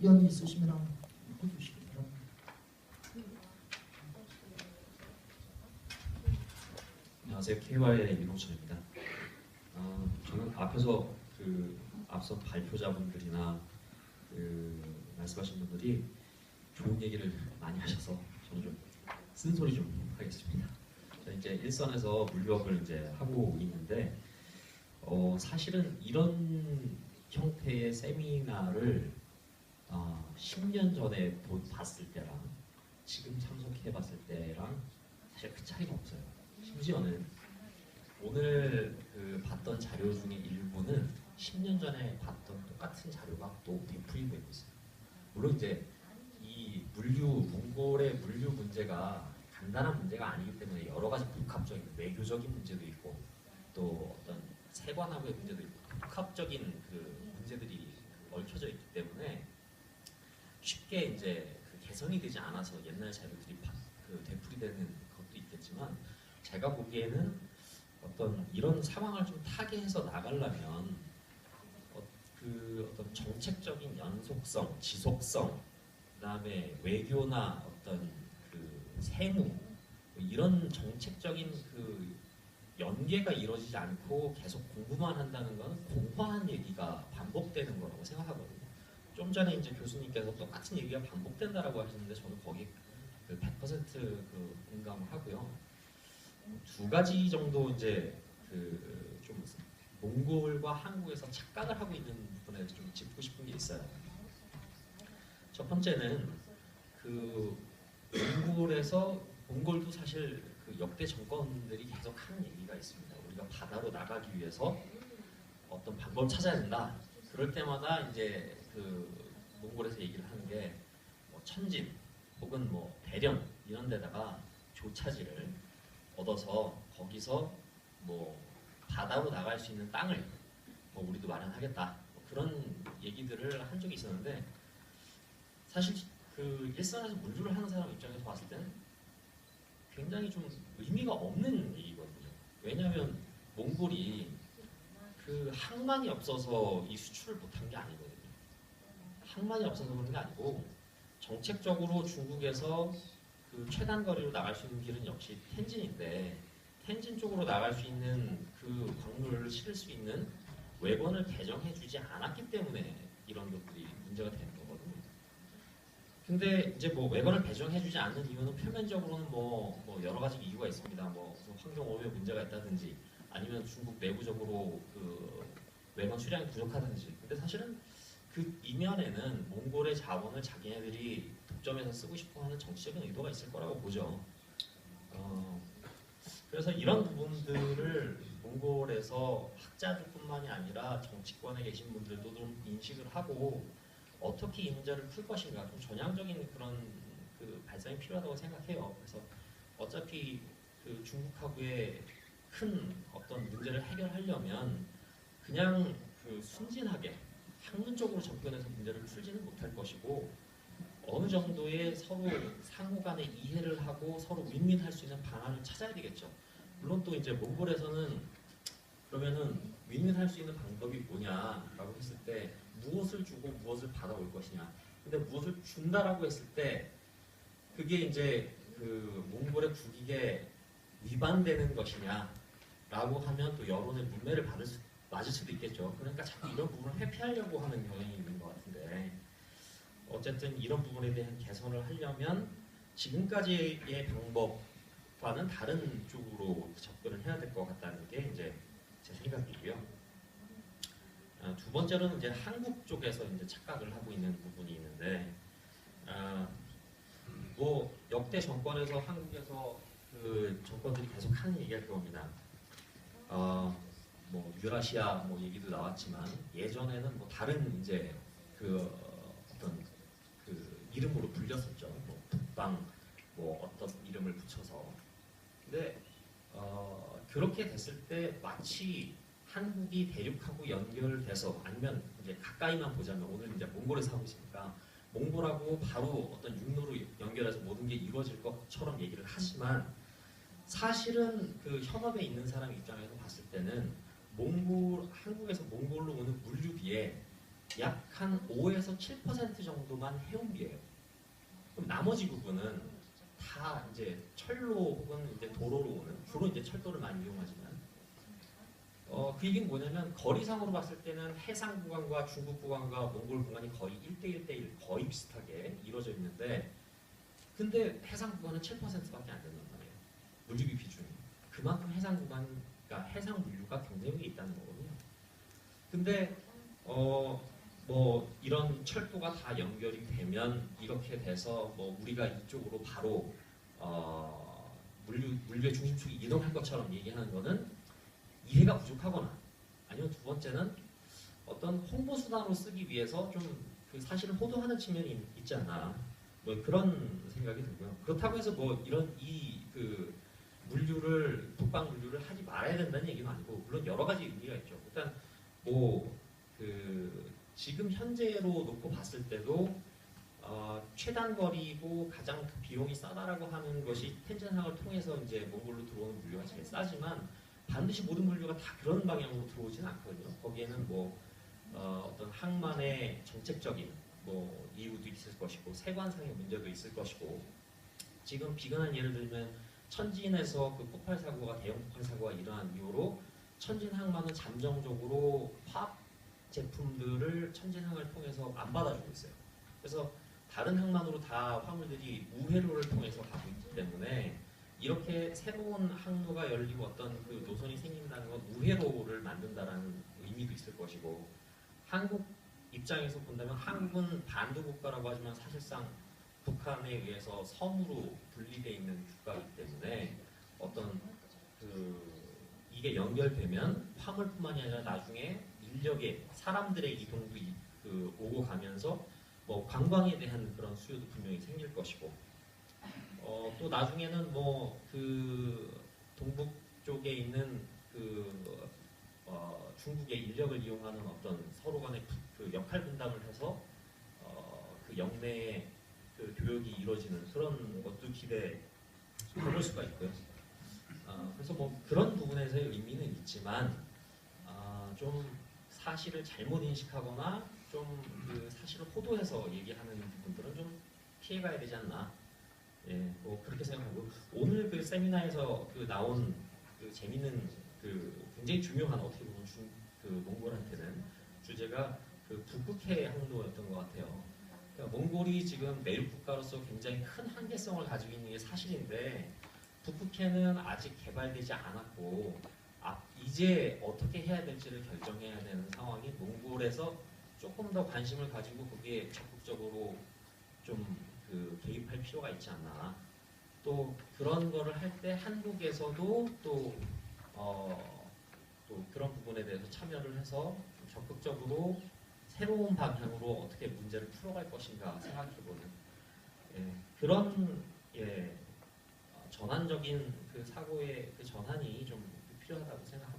의견이 있으시면 한번 해주시기 바랍니다. 안녕하세요. KY의 윤홍철입니다. 저는 앞에서 앞서 발표자분들이나 말씀하신 분들이 좋은 얘기를 많이 하셔서 저는 좀 쓴소리 좀 하겠습니다. 저는 이제 일선에서 물류업을 이제 하고 있는데 사실은 이런 형태의 세미나를 10년 전에 봤을 때랑 지금 참석해봤을 때랑 사실 그 차이가 없어요. 심지어는 오늘 봤던 자료 중에 일부는 10년 전에 봤던 똑같은 자료가 또 되풀이되고 있어요. 물론 이제 이 몽골의 물류 문제가 간단한 문제가 아니기 때문에 여러 가지 복합적인 외교적인 문제도 있고 또 어떤 세관하고의 문제도 있고 복합적인 문제들이 얽혀져 있기 때문에 쉽게 이제 개선이 되지 않아서 옛날 자료들이 되풀이되는 것도 있겠지만 제가 보기에는 어떤 이런 상황을 좀 타개해서 나가려면 어떤 정책적인 연속성, 지속성, 그다음에 외교나 어떤 세무 뭐 이런 정책적인 연계가 이루어지지 않고 계속 공부만 한다는 것은 공허한 얘기가 반복되는 거라고 생각하거든요. 좀 전에 이제 교수님께서 똑같은 얘기가 반복된다라고 하셨는데 저는 거기 100% 공감을 하고요. 두 가지 정도 이제 좀 몽골과 한국에서 착각을 하고 있는 부분에 좀 짚고 싶은 게 있어요. 첫 번째는 몽골도 사실 역대 정권들이 계속 하는 얘기가 있습니다. 우리가 바다로 나가기 위해서 어떤 방법을 찾아야 된다. 그럴 때마다 이제 몽골에서 얘기를 하는 게 천진 혹은 대련 이런 데다가 조차지를 얻어서 거기서 바다로 나갈 수 있는 땅을 우리도 마련하겠다. 그런 얘기들을 한 적이 있었는데 사실 일선에서 물류를 하는 사람 입장에서 봤을 때는 굉장히 좀 의미가 없는 얘기거든요. 왜냐하면 몽골이 항만이 없어서 이 수출을 못한 게 아니거든요. 항만이 없어서 그런 게 아니고 정책적으로 중국에서 최단 거리로 나갈 수 있는 길은 역시 텐진인데 텐진 쪽으로 나갈 수 있는 광물을 실을 수 있는 외관을 개정해주지 않았기 때문에 이런 것들이 문제가 되는 거거든요. 근데 이제 외관을 개정해주지 않는 이유는 표면적으로는 여러 가지 이유가 있습니다. 환경 오염에 문제가 있다든지 아니면 중국 내부적으로 외관 수량이 부족하다든지. 근데 사실은 이면에는 몽골의 자원을 자기네들이 독점해서 쓰고 싶어하는 정치적인 의도가 있을 거라고 보죠. 그래서 이런 부분들을 몽골에서 학자들뿐만이 아니라 정치권에 계신 분들도 좀 인식을 하고 어떻게 이 문제를 풀 것인가 좀 전향적인 그런 발상이 필요하다고 생각해요. 그래서 어차피 중국하고의 큰 어떤 문제를 해결하려면 그냥 순진하게 학문적으로 접근해서 문제를 풀지는 못할 것이고 어느 정도의 서로 상호 간의 이해를 하고 서로 윈윈할 수 있는 방안을 찾아야 되겠죠. 물론 또 이제 몽골에서는 그러면은 윈윈할 수 있는 방법이 뭐냐라고 했을 때 무엇을 주고 무엇을 받아올 것이냐. 근데 무엇을 준다라고 했을 때 그게 이제 몽골의 국익에 위반되는 것이냐라고 하면 또 여론의 문매를 맞을 수도 있겠죠. 그러니까 자꾸 이런 부분을 회피하려고 하는 경향이 있는 것 같은데 어쨌든 이런 부분에 대한 개선을 하려면 지금까지의 방법과는 다른 쪽으로 접근을 해야 될 것 같다는 게 이제 제 생각이고요. 두 번째로는 이제 한국 쪽에서 이제 착각을 하고 있는 부분이 있는데 역대 정권에서 한국에서 정권들이 계속 하는 얘기가 그겁니다. 유라시아 얘기도 나왔지만 예전에는 다른 이제 어떤 이름으로 불렸었죠. 북방 어떤 이름을 붙여서. 근데 그렇게 됐을 때 마치 한국이 대륙하고 연결돼서 아니면 이제 가까이만 보자면 오늘 이제 몽골에서 하고 있으니까 몽골하고 바로 어떤 육로로 연결해서 모든 게 이루어질 것처럼 얘기를 하지만 사실은 현업에 있는 사람 입장에서 봤을 때는 한국에서 몽골로 오는 물류비에 약 한 5에서 7% 정도만 해운비예요. 그럼 나머지 부분은 다 이제 철로 혹은 이제 도로로 오는, 주로 이제 철도를 많이 이용하지만 그 얘기는 뭐냐면 거리상으로 봤을 때는 해상 구간과 중국 구간과 몽골 구간이 거의 1대1대1 거의 비슷하게 이루어져 있는데, 근데 해상 구간은 7%밖에 안 된단 말이에요. 물류비 비중이. 그만큼 해상 구간, 그러니까 해상 물류가 경쟁력이 있다는 거거든요. 근데 뭐 이런 철도가 다 연결이 되면 이렇게 돼서 뭐 우리가 이쪽으로 바로 물류의 중심축이 이동할 것처럼 얘기하는 거는 이해가 부족하거나, 아니면 두 번째는 어떤 홍보 수단으로 쓰기 위해서 좀 그 사실을 호도하는 측면이 있지 않나, 뭐 그런 생각이 들고요. 그렇다고 해서 뭐 이런 그 북방 물류를 하지 말아야 된다는 얘기는 아니고, 물론 여러 가지 의미가 있죠. 일단 뭐 그 지금 현재로 놓고 봤을 때도 최단 거리고 가장 그 비용이 싸다라고 하는 것이 텐젠항을 통해서 이제 몽골로 들어오는 물류가 제일 싸지만, 반드시 모든 물류가 다 그런 방향으로 들어오지는 않거든요. 거기에는 뭐 어떤 항만의 정책적인 뭐 이유도 있을 것이고, 세관상의 문제도 있을 것이고, 지금 비근한 예를 들면 천진에서 그 폭발 사고가, 대형 폭발 사고가 일어난 이후로 천진 항만은 잠정적으로 화학 제품들을 천진항을 통해서 안 받아주고 있어요. 그래서 다른 항만으로 다 화물들이 우회로를 통해서 가고 있기 때문에, 이렇게 새로운 항로가 열리고 어떤 그 노선이 생긴다는 건 우회로를 만든다라는 의미도 있을 것이고, 한국 입장에서 본다면 한국은 반도 국가라고 하지만 사실상 북한에 의해서 섬으로 분리되어 있는 국가이기 때문에 어떤 이게 연결되면 화물뿐만이 아니라 나중에 인력의 사람들의 이동도 오고 가면서 뭐 관광에 대한 그런 수요도 분명히 생길 것이고, 또 나중에는 뭐 그 동북 쪽에 있는 중국의 인력을 이용하는 어떤 서로 간의 그 역할 분담을 해서 그 영내에 그 교역이 이루어지는 그런 것도 기대해볼 수가 있고요. 그래서 뭐 그런 부분에서의 의미는 있지만, 좀 사실을 잘못 인식하거나 좀 그 사실을 호도해서 얘기하는 부분들은 좀 피해가야 되지 않나. 예, 뭐 그렇게 생각하고, 오늘 그 세미나에서 그 나온 그 재밌는 그 굉장히 중요한, 어떻게 보면 그 몽골한테는 주제가 그 북극해 항로였던 것 같아요. 그러니까 몽골이 지금 내륙 국가로서 굉장히 큰 한계성을 가지고 있는 게 사실인데, 북극해는 아직 개발되지 않았고 이제 어떻게 해야 될지를 결정해야 되는 상황이, 몽골에서 조금 더 관심을 가지고 거기에 적극적으로 좀 그 개입할 필요가 있지 않나. 또 그런 거를 할 때 한국에서도 또 그런 부분에 대해서 참여를 해서 좀 적극적으로 새로운 방향으로 어떻게 문제를 풀어갈 것인가 생각해보는, 그런 전환적인 그 사고의 그 전환이 좀 필요하다고 생각합니다.